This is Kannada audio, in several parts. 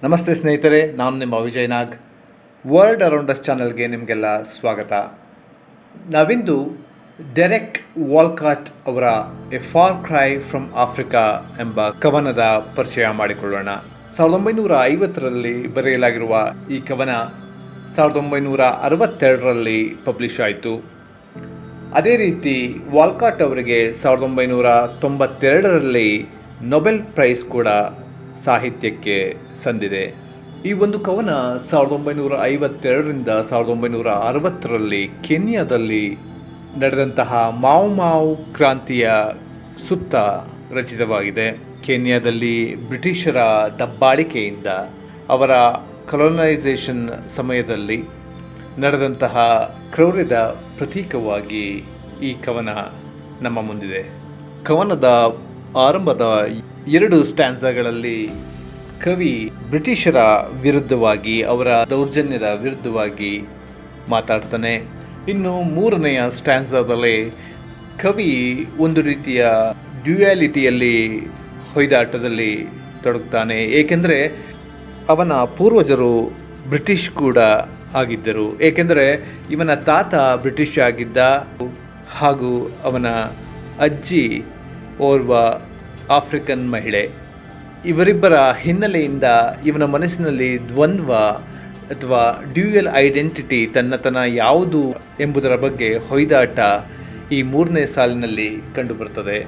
ನಮಸ್ತೆ ಸ್ನೇಹಿತರೆ, ನಾನು ನಿಮ್ಮ ವಿಜಯ್ ನಾಗ್. ವರ್ಲ್ಡ್ ಅರೌಂಡ್ ಅಸ್ ಚಾನಲ್ಗೆ ನಿಮಗೆಲ್ಲ ಸ್ವಾಗತ. ನಾವಿಂದು ಡೆರೆಕ್ ವಾಲ್ಕಾಟ್ ಅವರ a far cry from Africa ಎಂಬ ಕವನದ ಪರಿಚಯ ಮಾಡಿಕೊಳ್ಳೋಣ. 1950ರಲ್ಲಿ ಬರೆಯಲಾಗಿರುವ ಈ ಕವನ 1962ರಲ್ಲಿ ಪಬ್ಲಿಷ್ ಆಯಿತು. ಅದೇ ರೀತಿ ವಾಲ್ಕಾಟ್ ಅವರಿಗೆ 1992ರಲ್ಲಿ ನೊಬೆಲ್ ಪ್ರೈಸ್ ಕೂಡ ಸಾಹಿತ್ಯಕ್ಕೆ ಸಂದಿದೆ. ಈ ಒಂದು ಕವನ 1952ರಿಂದ 1960ರಲ್ಲಿ ಕೆನ್ಯಾದಲ್ಲಿ ನಡೆದಂತಹ ಮಾವು ಕ್ರಾಂತಿಯ ಸುತ್ತ ರಚಿತವಾಗಿದೆ. ಕೆನ್ಯಾದಲ್ಲಿ ಬ್ರಿಟಿಷರ ದಬ್ಬಾಳಿಕೆಯಿಂದ, ಅವರ ಕೊಲೊನೈಸೇಷನ್ ಸಮಯದಲ್ಲಿ ನಡೆದಂತಹ ಕ್ರೌರ್ಯದ ಪ್ರತೀಕವಾಗಿ ಈ ಕವನ ನಮ್ಮ ಮುಂದಿದೆ. ಕವನದ ಆರಂಭದ 2 ಸ್ಟ್ಯಾನ್ಸಾಗಳಲ್ಲಿ ಕವಿ ಬ್ರಿಟಿಷರ ವಿರುದ್ಧವಾಗಿ, ಅವರ ದೌರ್ಜನ್ಯದ ವಿರುದ್ಧವಾಗಿ ಮಾತಾಡ್ತಾನೆ. ಇನ್ನು 3ನೆಯ ಸ್ಟ್ಯಾನ್ಸಾದಲ್ಲಿ ಕವಿ ಒಂದು ರೀತಿಯ ಡ್ಯುಯಾಲಿಟಿಯಲ್ಲಿ, ಹೊಯ್ದಾಟದಲ್ಲಿ ತೊಡಗ್ತಾನೆ. ಏಕೆಂದರೆ ಅವನ ಪೂರ್ವಜರು ಬ್ರಿಟಿಷ್ ಕೂಡ ಆಗಿದ್ದರು. ಏಕೆಂದರೆ ಇವನ ತಾತ ಬ್ರಿಟಿಷ್ ಆಗಿದ್ದ ಹಾಗೂ ಅವನ ಅಜ್ಜಿ ಓರ್ವ ಆಫ್ರಿಕನ್ ಮಹಿಳೆ. ಇವರಿಬ್ಬರ ಹಿನ್ನೆಲೆಯಿಂದ ಇವನ ಮನಸ್ಸಿನಲ್ಲಿ ದ್ವಂದ್ವ ಅಥವಾ ಡ್ಯೂಯಲ್ ಐಡೆಂಟಿಟಿ, ತನ್ನತನ ಯಾವುದು ಎಂಬುದರ ಬಗ್ಗೆ ಹೊಯ್ದಾಟ ಈ 3ನೇ ಸಾಲಿನಲ್ಲಿ ಕಂಡುಬರುತ್ತದೆ.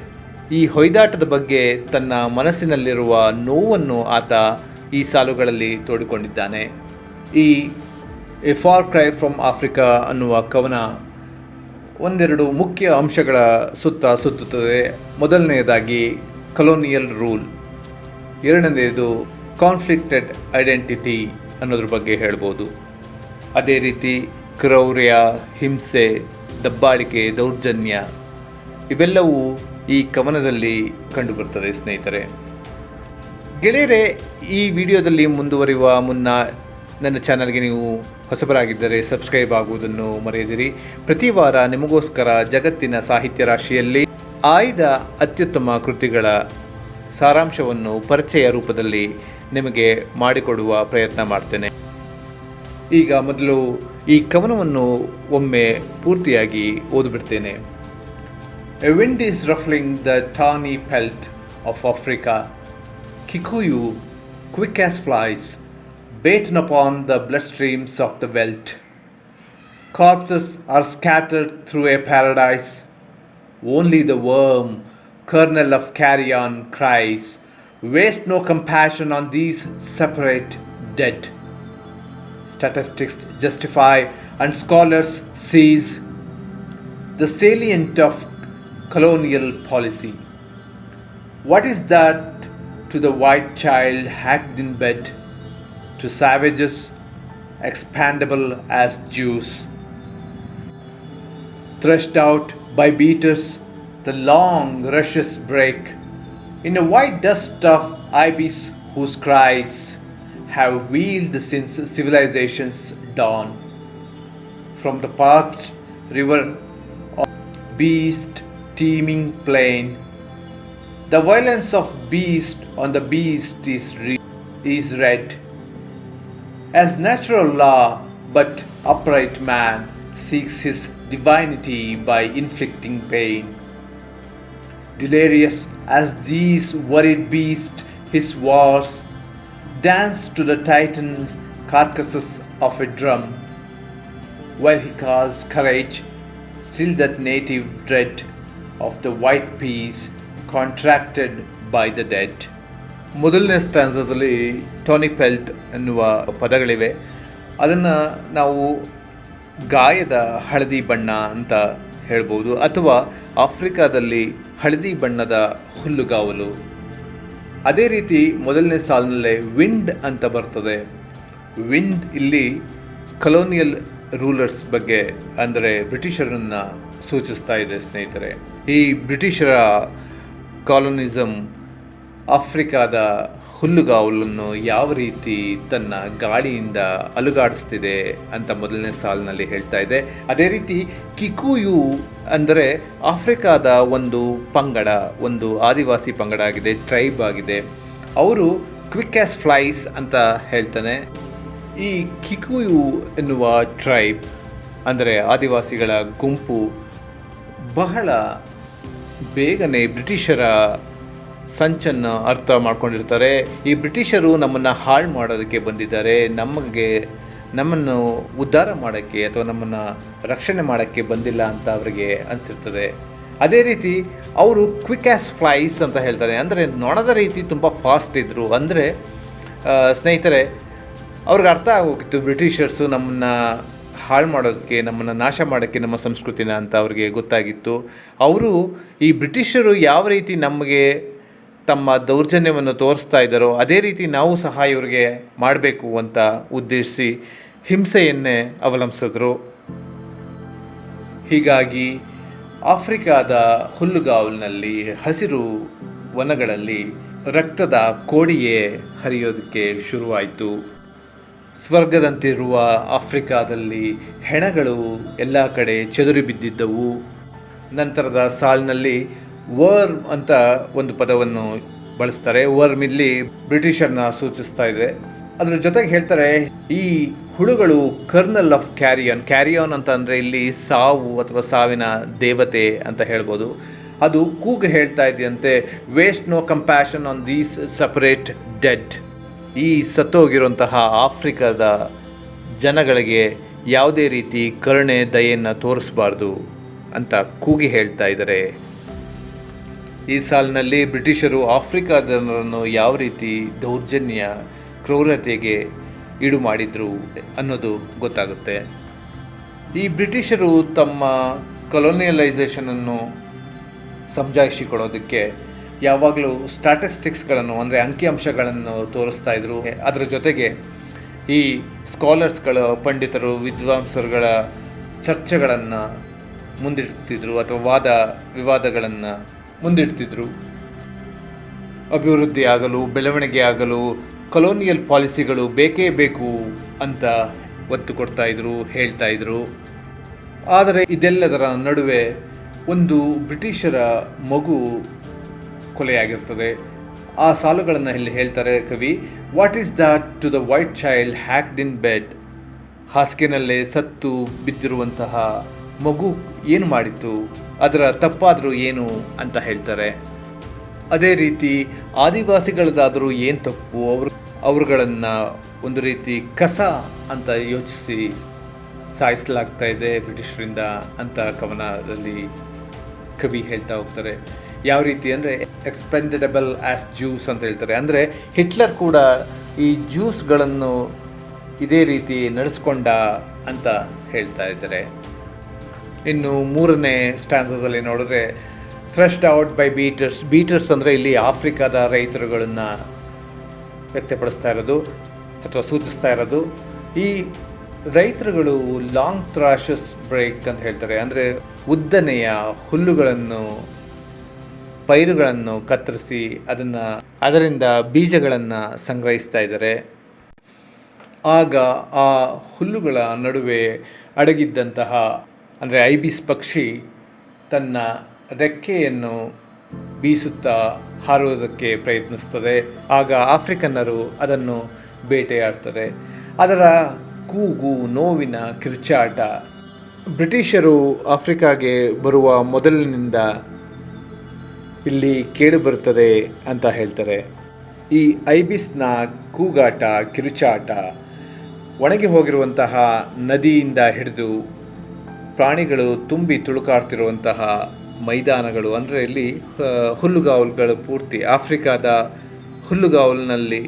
ಈ ಹೊಯ್ದಾಟದ ಬಗ್ಗೆ ತನ್ನ ಮನಸ್ಸಿನಲ್ಲಿರುವ ನೋವನ್ನು ಆತ ಈ ಸಾಲುಗಳಲ್ಲಿ ತೋಡಿಕೊಂಡಿದ್ದಾನೆ. ಈ A far cry from Africa ಅನ್ನುವ ಕವನ ಒಂದೆರಡು ಮುಖ್ಯ ಅಂಶಗಳ ಸುತ್ತುತ್ತದೆ. ಮೊದಲನೆಯದಾಗಿ ಕಲೋನಿಯಲ್ ರೂಲ್, ಎರಡನೆಯದು ಕಾನ್ಫ್ಲಿಕ್ಟೆಡ್ ಐಡೆಂಟಿಟಿ ಅನ್ನೋದ್ರ ಬಗ್ಗೆ ಹೇಳ್ಬೋದು. ಅದೇ ರೀತಿ ಕ್ರೌರ್ಯ, ಹಿಂಸೆ, ದಬ್ಬಾಳಿಕೆ, ದೌರ್ಜನ್ಯ ಇವೆಲ್ಲವೂ ಈ ಕವನದಲ್ಲಿ ಕಂಡುಬರ್ತದೆ. ಸ್ನೇಹಿತರೆ, ಗೆಳೆಯರೇ, ಈ ವಿಡಿಯೋದಲ್ಲಿ ಮುಂದುವರಿಯುವ ಮುನ್ನ ನನ್ನ ಚಾನಲ್ಗೆ ನೀವು ಹೊಸಬರಾಗಿದ್ದರೆ ಸಬ್ಸ್ಕ್ರೈಬ್ ಆಗುವುದನ್ನು ಮರೆಯದಿರಿ. ಪ್ರತಿ ವಾರ ನಿಮಗೋಸ್ಕರ ಜಗತ್ತಿನ ಸಾಹಿತ್ಯ ರಾಶಿಯಲ್ಲಿ ಆಯ್ದ ಅತ್ಯುತ್ತಮ ಕೃತಿಗಳ ಸಾರಾಂಶವನ್ನು ಪರಿಚಯ ರೂಪದಲ್ಲಿ ನಿಮಗೆ ಮಾಡಿಕೊಡುವ ಪ್ರಯತ್ನ ಮಾಡ್ತೇನೆ. ಈಗ ಮೊದಲು ಈ ಕವನವನ್ನು ಒಮ್ಮೆ ಪೂರ್ತಿಯಾಗಿ ಓದಿಬಿಡ್ತೇನೆ. A wind is ruffling the tawny pelt of Africa, Kikuyu quick as flies, batten upon the bloodstreams of the veldt. Corpses are scattered through a paradise. Only the worm, kernel of carrion, cries, waste no compassion on these separate dead. Statistics justify and scholars seize the salient of colonial policy. What is that to the white child hacked in bed? To savages expandable as juice. Threshed out by beaters, the long rushes break in a white dust of ibis whose cries have wheeled since civilization's dawn. From the past river of beast teeming plain, the violence of beast on the beast is red. As natural law, but upright man seeks his divinity by inflicting pain. Delirious as these worried beasts, his wars dance to the titan's carcasses of a drum, while he calls courage still that native dread of the white peace contracted by the dead. ಮೊದಲನೇ ಸ್ಟ್ಯಾನ್ಸಾದಲ್ಲಿ ಟಾನಿ ಪೆಲ್ಟ್ ಎನ್ನುವ ಪದಗಳಿವೆ. ಅದನ್ನು ನಾವು ಗಾಯದ ಹಳದಿ ಬಣ್ಣ ಅಂತ ಹೇಳ್ಬೋದು, ಅಥವಾ ಆಫ್ರಿಕಾದಲ್ಲಿ ಹಳದಿ ಬಣ್ಣದ ಹುಲ್ಲುಗಾವಲು. ಅದೇ ರೀತಿ ಮೊದಲನೇ ಸಾಲಿನಲ್ಲೇ ವಿಂಡ್ ಅಂತ ಬರ್ತದೆ. ವಿಂಡ್ ಇಲ್ಲಿ ಕಲೋನಿಯಲ್ ರೂಲರ್ಸ್ ಬಗ್ಗೆ, ಅಂದರೆ ಬ್ರಿಟಿಷರನ್ನು ಸೂಚಿಸ್ತಾ ಇದೆ. ಸ್ನೇಹಿತರೆ, ಈ ಬ್ರಿಟಿಷರ ಕಾಲೋನಿಸಮ್ ಆಫ್ರಿಕಾದ ಹುಲ್ಲುಗಾವಲನ್ನು ಯಾವ ರೀತಿ ತನ್ನ ಗಾಳಿಯಿಂದ ಅಲುಗಾಡಿಸ್ತಿದೆ ಅಂತ ಮೊದಲನೇ ಸಾಲಿನಲ್ಲಿ ಹೇಳ್ತಾ ಇದೆ. ಅದೇ ರೀತಿ ಕಿಕುಯು ಅಂದರೆ ಆಫ್ರಿಕಾದ ಒಂದು ಪಂಗಡ, ಒಂದು ಆದಿವಾಸಿ ಪಂಗಡ ಆಗಿದೆ, ಟ್ರೈಬ್ ಆಗಿದೆ. ಅವರು ಕ್ವಿಕ್ ಆಸ್ ಫ್ಲೈಸ್ ಅಂತ ಹೇಳ್ತಾನೆ. ಈ ಕಿಕುಯು ಎನ್ನುವ ಟ್ರೈಬ್ ಅಂದರೆ ಆದಿವಾಸಿಗಳ ಗುಂಪು ಬಹಳ ಬೇಗನೆ ಬ್ರಿಟಿಷರ ಸಂಚನ್ನು ಅರ್ಥ ಮಾಡ್ಕೊಂಡಿರ್ತಾರೆ. ಈ ಬ್ರಿಟಿಷರು ನಮ್ಮನ್ನು ಹಾಳು ಮಾಡೋದಕ್ಕೆ ಬಂದಿದ್ದಾರೆ, ನಮ್ಮನ್ನು ಉದ್ಧಾರ ಮಾಡೋಕ್ಕೆ ಅಥವಾ ನಮ್ಮನ್ನು ರಕ್ಷಣೆ ಮಾಡೋಕ್ಕೆ ಬಂದಿಲ್ಲ ಅಂತ ಅವರಿಗೆ ಅನಿಸಿರ್ತದೆ. ಅದೇ ರೀತಿ ಅವರು ಕ್ವಿಕ್ ಆಸ್ ಫ್ಲೈಸ್ ಅಂತ ಹೇಳ್ತಾರೆ, ಅಂದರೆ ನೊಣದ ರೀತಿ ತುಂಬ ಫಾಸ್ಟ್ ಇದ್ದರು. ಅಂದರೆ ಸ್ನೇಹಿತರೆ, ಅವ್ರಿಗೆ ಅರ್ಥ ಆಗೋಗಿತ್ತು ಬ್ರಿಟಿಷರ್ಸು ನಮ್ಮನ್ನು ಹಾಳು ಮಾಡೋದಕ್ಕೆ, ನಮ್ಮನ್ನು ನಾಶ ಮಾಡೋಕ್ಕೆ ನಮ್ಮ ಸಂಸ್ಕೃತಿನ ಅಂತ ಅವ್ರಿಗೆ ಗೊತ್ತಾಗಿತ್ತು. ಅವರು ಈ ಬ್ರಿಟಿಷರು ಯಾವ ರೀತಿ ನಮಗೆ ತಮ್ಮ ದೌರ್ಜನ್ಯವನ್ನು ತೋರಿಸ್ತಾ ಇದ್ದಾರೋ ಅದೇ ರೀತಿ ನಾವು ಸಹ ಇವರಿಗೆ ಮಾಡಬೇಕು ಅಂತ ಉದ್ದೇಶಿಸಿ ಹಿಂಸೆಯನ್ನೇ ಅವಲಂಬಿಸಿದ್ರು. ಹೀಗಾಗಿ ಆಫ್ರಿಕಾದ ಹುಲ್ಲುಗಾವಲಿನಲ್ಲಿ, ಹಸಿರು ವನಗಳಲ್ಲಿ ರಕ್ತದ ಕೋಡಿಯೇ ಹರಿಯೋದಕ್ಕೆ ಶುರುವಾಯಿತು. ಸ್ವರ್ಗದಂತಿರುವ ಆಫ್ರಿಕಾದಲ್ಲಿ ಹೆಣಗಳು ಎಲ್ಲ ಕಡೆ ಚೆದುರಿ ಬಿದ್ದಿದ್ದವು. ನಂತರದ ಸಾಲಿನಲ್ಲಿ ವರ್ಮ್ ಅಂತ ಒಂದು ಪದವನ್ನು ಬಳಸ್ತಾರೆ. ವರ್ಮ್ ಇಲ್ಲಿ ಬ್ರಿಟಿಷರ್ನ ಸೂಚಿಸ್ತಾ ಇದೆ. ಅದರ ಜೊತೆಗೆ ಹೇಳ್ತಾರೆ, ಈ ಹುಳುಗಳು ಕರ್ನಲ್ ಆಫ್ ಕ್ಯಾರಿಯಾನ್ ಅಂತ ಅಂದರೆ ಇಲ್ಲಿ ಸಾವು ಅಥವಾ ಸಾವಿನ ದೇವತೆ ಅಂತ ಹೇಳ್ಬೋದು. ಅದು ಕೂಗು ಹೇಳ್ತಾ ಇದೆಯಂತೆ, waste no compassion on these separate dead. ಈ ಸತ್ತೋಗಿರುವಂತಹ ಆಫ್ರಿಕಾದ ಜನಗಳಿಗೆ ಯಾವುದೇ ರೀತಿ ಕರುಣೆ ದಯೆಯನ್ನು ತೋರಿಸಬಾರ್ದು ಅಂತ ಕೂಗಿ ಹೇಳ್ತಾ ಇದ್ದಾರೆ. ಈ ಸಾಲಿನಲ್ಲಿ ಬ್ರಿಟಿಷರು ಆಫ್ರಿಕಾ ಜನರನ್ನು ಯಾವ ರೀತಿ ದೌರ್ಜನ್ಯ ಕ್ರೂರತೆಗೆ ಈಡು ಮಾಡಿದರು ಅನ್ನೋದು ಗೊತ್ತಾಗುತ್ತೆ. ಈ ಬ್ರಿಟಿಷರು ತಮ್ಮ ಕೊಲೋನಿಯಲೈಸೇಷನನ್ನು ಸಮಜಾಯಿಸಿಕೊಡೋದಕ್ಕೆ ಯಾವಾಗಲೂ ಸ್ಟ್ಯಾಟಿಸ್ಟಿಕ್ಸ್ಗಳನ್ನು ಅಂದರೆ ಅಂಕಿಅಂಶಗಳನ್ನು ತೋರಿಸ್ತಾ ಇದ್ದರು. ಅದರ ಜೊತೆಗೆ ಈ ಸ್ಕಾಲರ್ಸ್ಗಳ, ಪಂಡಿತರು, ವಿದ್ವಾಂಸರುಗಳ ಚರ್ಚೆಗಳನ್ನು ಮುಂದಿಡ್ತಿದ್ರು ಅಥವಾ ವಾದ ವಿವಾದಗಳನ್ನು ಮುಂದಿಡ್ತಿದ್ರು. ಅಭಿವೃದ್ಧಿ ಆಗಲು, ಬೆಳವಣಿಗೆ ಆಗಲು ಕೊಲೋನಿಯಲ್ ಪಾಲಿಸಿಗಳು ಬೇಕೇ ಬೇಕು ಅಂತ ಒತ್ತು ಕೊಡ್ತಾಯಿದ್ರು, ಹೇಳ್ತಾಯಿದ್ರು. ಆದರೆ ಇದೆಲ್ಲದರ ನಡುವೆ ಒಂದು ಬ್ರಿಟಿಷರ ಮಗು ಕೊಲೆಯಾಗಿರ್ತದೆ. ಆ ಸಾಲುಗಳನ್ನು ಇಲ್ಲಿ ಹೇಳ್ತಾರೆ ಕವಿ. What is that to the white child hacked in bed. ಹಾಸಿಗೆನಲ್ಲೇ ಸತ್ತು ಬಿದ್ದಿರುವಂತಹ ಮಗು ಏನು ಮಾಡಿತ್ತು, ಅದರ ತಪ್ಪಾದರೂ ಏನು ಅಂತ ಹೇಳ್ತಾರೆ. ಅದೇ ರೀತಿ ಆದಿವಾಸಿಗಳದಾದರೂ ಏನು ತಪ್ಪು, ಅವರುಗಳನ್ನು ಒಂದು ರೀತಿ ಕಸ ಅಂತ ಯೋಚಿಸಿ ಸಾಯಿಸಲಾಗ್ತಾ ಇದೆ ಬ್ರಿಟಿಷರಿಂದ ಅಂತ ಕವನದಲ್ಲಿ ಕವಿ ಹೇಳ್ತಾ ಹೋಗ್ತಾರೆ. ಯಾವ ರೀತಿ ಅಂದರೆ ಎಕ್ಸ್ಪೆಂಡೆಬಲ್ ಆ್ಯಸ್ ಜ್ಯೂಸ್ ಅಂತ ಹೇಳ್ತಾರೆ. ಅಂದರೆ ಹಿಟ್ಲರ್ ಕೂಡ ಈ ಜ್ಯೂಸ್ಗಳನ್ನು ಇದೇ ರೀತಿ ನಡೆಸ್ಕೊಂಡ ಅಂತ ಹೇಳ್ತಾ ಇದ್ದಾರೆ. ಇನ್ನು ಮೂರನೇ ಸ್ಟ್ಯಾನ್ಸದಲ್ಲಿ ನೋಡಿದ್ರೆ ಥ್ರಶ್ಡ್ ಔಟ್ ಬೈ ಬೀಟರ್ಸ್ ಅಂದರೆ ಇಲ್ಲಿ ಆಫ್ರಿಕಾದ ರೈತರುಗಳನ್ನು ವ್ಯಕ್ತಪಡಿಸ್ತಾ ಇರೋದು ಅಥವಾ ಸೂಚಿಸ್ತಾ ಇರೋದು. ಈ ರೈತರುಗಳು ಲಾಂಗ್ ಥ್ರಾಶಸ್ ಬ್ರೇಕ್ ಅಂತ ಹೇಳ್ತಾರೆ. ಅಂದರೆ ಉದ್ದನೆಯ ಹುಲ್ಲುಗಳನ್ನು, ಪೈರುಗಳನ್ನು ಕತ್ತರಿಸಿ ಅದರಿಂದ ಬೀಜಗಳನ್ನು ಸಂಗ್ರಹಿಸ್ತಾ ಇದ್ದಾರೆ. ಆಗ ಆ ಹುಲ್ಲುಗಳ ನಡುವೆ ಅಡಗಿದ್ದಂತಹ ಅಂದರೆ ಐಬಿಸ್ ಪಕ್ಷಿ ತನ್ನ ರೆಕ್ಕೆಯನ್ನು ಬೀಸುತ್ತಾ ಹಾರುವುದಕ್ಕೆ ಪ್ರಯತ್ನಿಸ್ತದೆ. ಆಗ ಆಫ್ರಿಕನ್ನರು ಅದನ್ನು ಬೇಟೆಯಾಡ್ತಾರೆ. ಅದರ ಕೂಗು, ನೋವಿನ ಕಿರುಚಾಟ ಬ್ರಿಟಿಷರು ಆಫ್ರಿಕಾಗೆ ಬರುವ ಮೊದಲಿನಿಂದ ಇಲ್ಲಿ ಕೇಳಿಬರುತ್ತದೆ ಅಂತ ಹೇಳ್ತಾರೆ. ಈ ಐಬಿಸ್ನ ಕೂಗಾಟ, ಕಿರುಚಾಟ ಒಣಗಿ ಹೋಗಿರುವಂತಹ ನದಿಯಿಂದ ಹಿಡಿದು ಪ್ರಾಣಿಗಳು ತುಂಬಿ ತುಳುಕಾಡ್ತಿರುವಂತಹ ಮೈದಾನಗಳು, ಅಂದರೆ ಇಲ್ಲಿ ಹುಲ್ಲುಗಾವಲುಗಳು ಪೂರ್ತಿ ಆಫ್ರಿಕಾದ ಹುಲ್ಲುಗಾವಲಿನಲ್ಲಿ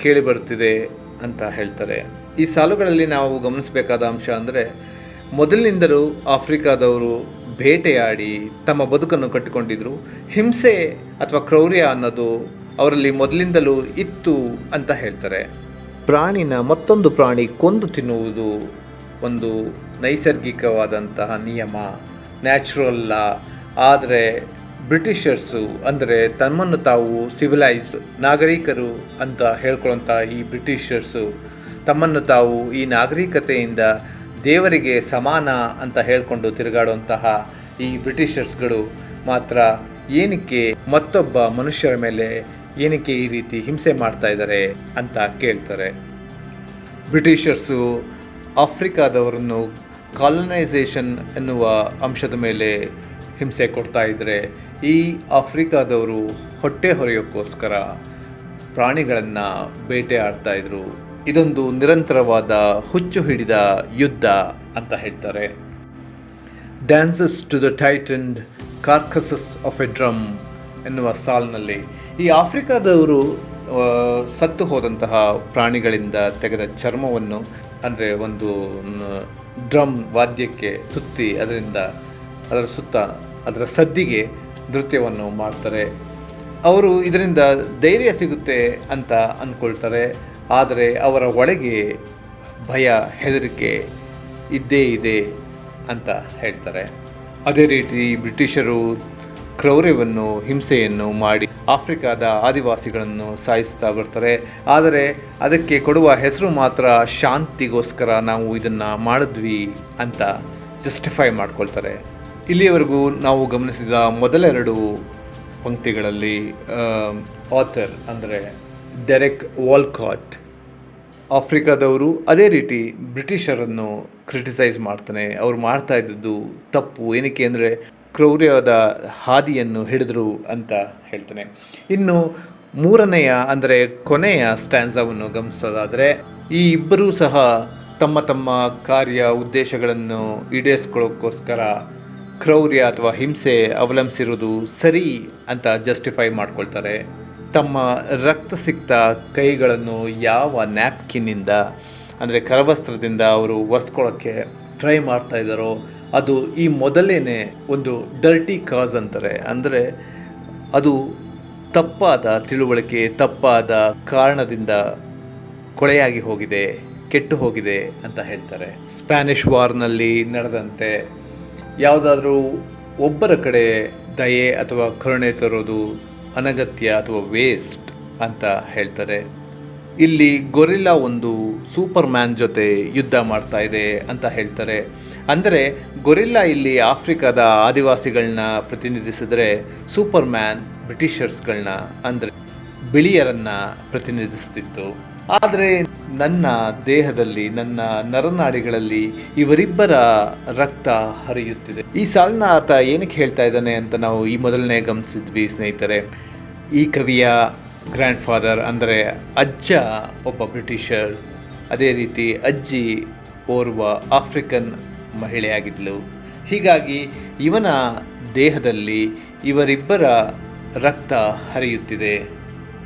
ಕೇಳಿಬರುತ್ತಿದೆ ಅಂತ ಹೇಳ್ತಾರೆ. ಈ ಸಾಲುಗಳಲ್ಲಿ ನಾವು ಗಮನಿಸಬೇಕಾದ ಅಂಶ ಅಂದರೆ, ಮೊದಲಿನಿಂದಲೂ ಆಫ್ರಿಕಾದವರು ಬೇಟೆಯಾಡಿ ತಮ್ಮ ಬದುಕನ್ನು ಕಟ್ಟಿಕೊಂಡಿದ್ರು. ಹಿಂಸೆ ಅಥವಾ ಕ್ರೌರ್ಯ ಅನ್ನೋದು ಅವರಲ್ಲಿ ಮೊದಲಿಂದಲೂ ಇತ್ತು ಅಂತ ಹೇಳ್ತಾರೆ. ಪ್ರಾಣಿನ ಮತ್ತೊಂದು ಪ್ರಾಣಿ ಕೊಂದು ತಿನ್ನುವುದು ಒಂದು ನೈಸರ್ಗಿಕವಾದಂತಹ ನಿಯಮ, ನ್ಯಾಚುರಲ್ ಲಾ. ಆದರೆ ಬ್ರಿಟಿಷರ್ಸು ಅಂದರೆ ತಮ್ಮನ್ನು ತಾವು ಸಿವಿಲೈಸ್ಡ್ ನಾಗರಿಕರು ಅಂತ ಹೇಳ್ಕೊಳ್ಳೋಂಥ ಈ ಬ್ರಿಟಿಷರ್ಸು ತಮ್ಮನ್ನು ತಾವು ಈ ನಾಗರಿಕತೆಯಿಂದ ದೇವರಿಗೆ ಸಮಾನ ಅಂತ ಹೇಳಿಕೊಂಡು ತಿರುಗಾಡುವಂತಹ ಈ ಬ್ರಿಟಿಷರ್ಸ್ಗಳು ಮಾತ್ರ ಏನಕ್ಕೆ ಮತ್ತೊಬ್ಬ ಮನುಷ್ಯರ ಮೇಲೆ ಏನಕ್ಕೆ ಈ ರೀತಿ ಹಿಂಸೆ ಮಾಡ್ತಾ ಇದ್ದಾರೆ ಅಂತ ಕೇಳ್ತಾರೆ. ಬ್ರಿಟಿಷರ್ಸು ಆಫ್ರಿಕಾದವರನ್ನು ಕಾಲನೈಸೇಷನ್ ಎನ್ನುವ ಅಂಶದ ಮೇಲೆ ಹಿಂಸೆ ಕೊಡ್ತಾ ಇದ್ದರೆ, ಈ ಆಫ್ರಿಕಾದವರು ಹೊಟ್ಟೆ ಹೊರೆಯೋಕ್ಕೋಸ್ಕರ ಪ್ರಾಣಿಗಳನ್ನು ಬೇಟೆ ಆಡ್ತಾಯಿದ್ರು. ಇದೊಂದು ನಿರಂತರವಾದ ಹುಚ್ಚು ಹಿಡಿದ ಯುದ್ಧ ಅಂತ ಹೇಳ್ತಾರೆ. Dances to the tightened carcasses of a drum ಎನ್ನುವ ಸಾಲಿನಲ್ಲಿ ಈ ಆಫ್ರಿಕಾದವರು ಸತ್ತು ಹೋದಂತಹ ಪ್ರಾಣಿಗಳಿಂದ ತೆಗೆದ ಚರ್ಮವನ್ನು, ಅಂದರೆ ಒಂದು ಡ್ರಮ್ ವಾದ್ಯಕ್ಕೆ ಸುತ್ತಿ ಅದರ ಸುತ್ತ ಅದರ ಸದ್ದಿಗೆ ನೃತ್ಯವನ್ನು ಮಾಡ್ತಾರೆ. ಅವರು ಇದರಿಂದ ಧೈರ್ಯ ಸಿಗುತ್ತೆ ಅಂತ ಅಂದ್ಕೊಳ್ತಾರೆ. ಆದರೆ ಅವರ ಒಳಗೆ ಭಯ, ಹೆದರಿಕೆ ಇದ್ದೇ ಇದೆ ಅಂತ ಹೇಳ್ತಾರೆ. ಅದೇ ರೀತಿ ಬ್ರಿಟಿಷರು ಕ್ರೌರ್ಯವನ್ನು, ಹಿಂಸೆಯನ್ನು ಮಾಡಿ ಆಫ್ರಿಕಾದ ಆದಿವಾಸಿಗಳನ್ನು ಸಾಯಿಸ್ತಾ ಬರ್ತಾರೆ. ಆದರೆ ಅದಕ್ಕೆ ಕೊಡುವ ಹೆಸರು ಮಾತ್ರ ಶಾಂತಿಗೋಸ್ಕರ ನಾವು ಇದನ್ನು ಮಾಡಿದ್ವಿ ಅಂತ ಜಸ್ಟಿಫೈ ಮಾಡ್ಕೊಳ್ತಾರೆ. ಇಲ್ಲಿಯವರೆಗೂ ನಾವು ಗಮನಿಸಿದ ಮೊದಲೆರಡು ಪಂಕ್ತಿಗಳಲ್ಲಿ ಆಥರ್ ಅಂದರೆ ಡೆರೆಕ್ ವಾಲ್ಕಾಟ್ ಆಫ್ರಿಕಾದವರು ಅದೇ ರೀತಿ ಬ್ರಿಟಿಷರನ್ನು ಕ್ರಿಟಿಸೈಸ್ ಮಾಡ್ತಾನೆ. ಅವರು ಮಾಡ್ತಾ ಇದ್ದದ್ದು ತಪ್ಪು, ಏನಕ್ಕೆ ಅಂದರೆ ಕ್ರೌರ್ಯದ ಹಾದಿಯನ್ನು ಹಿಡಿದ್ರು ಅಂತ ಹೇಳ್ತಾನೆ. ಇನ್ನು ಮೂರನೆಯ ಅಂದರೆ ಕೊನೆಯ ಸ್ಟ್ಯಾನ್ಸವನ್ನು ಗಮನಿಸೋದಾದರೆ, ಈ ಇಬ್ಬರೂ ಸಹ ತಮ್ಮ ತಮ್ಮ ಕಾರ್ಯ ಉದ್ದೇಶಗಳನ್ನು ಈಡೇರಿಸ್ಕೊಳ್ಳೋಕ್ಕೋಸ್ಕರ ಕ್ರೌರ್ಯ ಅಥವಾ ಹಿಂಸೆ ಅವಲಂಬಿಸಿರೋದು ಸರಿ ಅಂತ ಜಸ್ಟಿಫೈ ಮಾಡ್ಕೊಳ್ತಾರೆ. ತಮ್ಮ ರಕ್ತಸಿಕ್ತ ಕೈಗಳನ್ನು ಯಾವ ನ್ಯಾಪ್ಕಿನ್ನಿಂದ ಅಂದರೆ ಕರವಸ್ತ್ರದಿಂದ ಅವರು ಒರೆಸ್ಕೊಳ್ಳೋಕ್ಕೆ ಟ್ರೈ ಮಾಡ್ತಾ ಇದ್ದಾರೋ ಅದು ಈ ಮೊದಲೇನೆ ಒಂದು ಡರ್ಟಿ ಕಾಸ್ ಅಂತಾರೆ. ಅಂದರೆ ಅದು ತಪ್ಪಾದ ತಿಳುವಳಿಕೆ, ತಪ್ಪಾದ ಕಾರಣದಿಂದ ಕೊಳೆಯಾಗಿ ಹೋಗಿದೆ, ಕೆಟ್ಟು ಹೋಗಿದೆ ಅಂತ ಹೇಳ್ತಾರೆ. ಸ್ಪ್ಯಾನಿಷ್ ವಾರ್ನಲ್ಲಿ ನಡೆದಂತೆ ಯಾವುದಾದ್ರೂ ಒಬ್ಬರ ಕಡೆ ದಯೆ ಅಥವಾ ಕರುಣೆ ತರೋದು ಅನಗತ್ಯ ಅಥವಾ ವೇಸ್ಟ್ ಅಂತ ಹೇಳ್ತಾರೆ. ಇಲ್ಲಿ ಗೊರಿಲ್ಲಾ ಒಂದು ಸೂಪರ್ ಮ್ಯಾನ್ ಜೊತೆ ಯುದ್ಧ ಮಾಡ್ತಾ ಇದೆ ಅಂತ ಹೇಳ್ತಾರೆ. ಅಂದರೆ ಗೊರಿಲ್ಲಾ ಇಲ್ಲಿ ಆಫ್ರಿಕಾದ ಆದಿವಾಸಿಗಳನ್ನ ಪ್ರತಿನಿಧಿಸಿದರೆ, ಸೂಪರ್ ಮ್ಯಾನ್ ಬ್ರಿಟಿಷರ್ಸ್ಗಳನ್ನ ಅಂದರೆ ಬಿಳಿಯರನ್ನು ಪ್ರತಿನಿಧಿಸ್ತಿತ್ತು. ಆದರೆ ನನ್ನ ದೇಹದಲ್ಲಿ, ನನ್ನ ನರನಾಡಿಗಳಲ್ಲಿ ಇವರಿಬ್ಬರ ರಕ್ತ ಹರಿಯುತ್ತಿದೆ. ಈ ಸಾಲನ್ನ ಆತ ಏನಕ್ಕೆ ಹೇಳ್ತಾ ಇದ್ದಾನೆ ಅಂತ ನಾವು ಈ ಮೊದಲನೇ ಗಮನಿಸಿದ್ವಿ ಸ್ನೇಹಿತರೆ. ಈ ಕವಿಯ ಗ್ರ್ಯಾಂಡ್ ಫಾದರ್ ಅಂದರೆ ಅಜ್ಜ ಒಬ್ಬ ಬ್ರಿಟಿಷರ್, ಅದೇ ರೀತಿ ಅಜ್ಜಿ ಓರ್ವ ಆಫ್ರಿಕನ್ ಮಹಿಳೆಯಾಗಿದ್ದಳು. ಹೀಗಾಗಿ ಇವನ ದೇಹದಲ್ಲಿ ಇವರಿಬ್ಬರ ರಕ್ತ ಹರಿಯುತ್ತಿದೆ.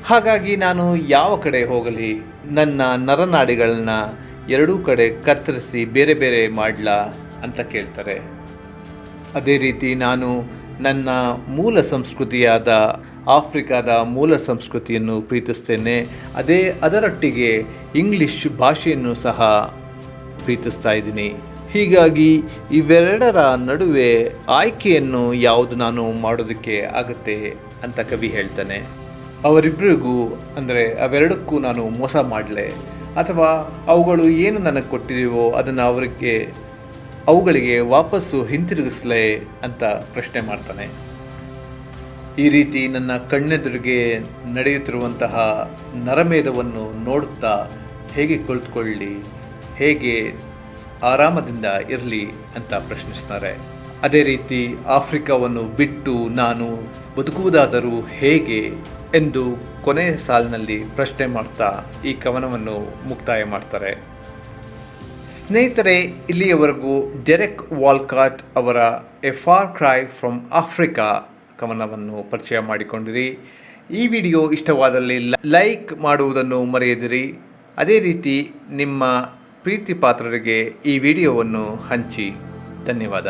ಹಾಗಾಗಿ ನಾನು ಯಾವ ಕಡೆ ಹೋಗಲಿ, ನನ್ನ ನರನಾಡಿಗಳನ್ನ ಎರಡೂ ಕಡೆ ಕತ್ತರಿಸಿ ಬೇರೆ ಬೇರೆ ಮಾಡಲಾ ಅಂತ ಕೇಳ್ತಾರೆ. ಅದೇ ರೀತಿ ನಾನು ನನ್ನ ಮೂಲ ಸಂಸ್ಕೃತಿಯಾದ ಆಫ್ರಿಕಾದ ಮೂಲ ಸಂಸ್ಕೃತಿಯನ್ನು ಪ್ರೀತಿಸ್ತೇನೆ. ಅದರೊಟ್ಟಿಗೆ ಇಂಗ್ಲಿಷ್ ಭಾಷೆಯನ್ನು ಸಹ ಪ್ರೀತಿಸ್ತಾ ಇದ್ದೀನಿ. ಹೀಗಾಗಿ ಇವೆರಡರ ನಡುವೆ ಆಯ್ಕೆಯನ್ನು ಯಾವುದು ನಾನು ಮಾಡೋದಕ್ಕೆ ಆಗುತ್ತೆ ಅಂತ ಕವಿ ಹೇಳ್ತಾನೆ. ಅವರಿಬ್ಬರಿಗೂ ಅಂದರೆ ಅವೆರಡಕ್ಕೂ ನಾನು ಮೋಸ ಮಾಡಲೆ ಅಥವಾ ಅವುಗಳು ಏನು ನನಗೆ ಕೊಟ್ಟಿದೆಯೋ ಅದನ್ನು ಅವುಗಳಿಗೆ ವಾಪಸ್ಸು ಹಿಂತಿರುಗಿಸಲೇ ಅಂತ ಪ್ರಶ್ನೆ ಮಾಡ್ತಾನೆ. ಈ ರೀತಿ ನನ್ನ ಕಣ್ಣೆದುರಿಗೆ ನಡೆಯುತ್ತಿರುವಂತಹ ನರಮೇಧವನ್ನು ನೋಡುತ್ತಾ ಹೇಗೆ ಕುಳಿತುಕೊಳ್ಳಿ, ಹೇಗೆ ಆರಾಮದಿಂದ ಇರಲಿ ಅಂತ ಪ್ರಶ್ನಿಸ್ತಾರೆ. ಅದೇ ರೀತಿ ಆಫ್ರಿಕಾವನ್ನು ಬಿಟ್ಟು ನಾನು ಬದುಕುವುದಾದರೂ ಹೇಗೆ ಎಂದು ಕೊನೆಯ ಸಾಲಿನಲ್ಲಿ ಪ್ರಶ್ನೆ ಮಾಡ್ತಾ ಈ ಕವನವನ್ನು ಮುಕ್ತಾಯ ಮಾಡ್ತಾರೆ. ಸ್ನೇಹಿತರೆ, ಇಲ್ಲಿಯವರೆಗೂ ಡೆರೆಕ್ ವಾಲ್ಕಾಟ್ ಅವರ a far cry from Africa ಕವನವನ್ನು ಪರಿಚಯ ಮಾಡಿಕೊಂಡಿರಿ. ಈ ವಿಡಿಯೋ ಇಷ್ಟವಾದಲ್ಲಿ ಲೈಕ್ ಮಾಡುವುದನ್ನು ಮರೆಯದಿರಿ. ಅದೇ ರೀತಿ ನಿಮ್ಮ ಪ್ರೀತಿ ಪಾತ್ರರಿಗೆ ಈ ವಿಡಿಯೋವನ್ನು ಹಂಚಿ. ಧನ್ಯವಾದ.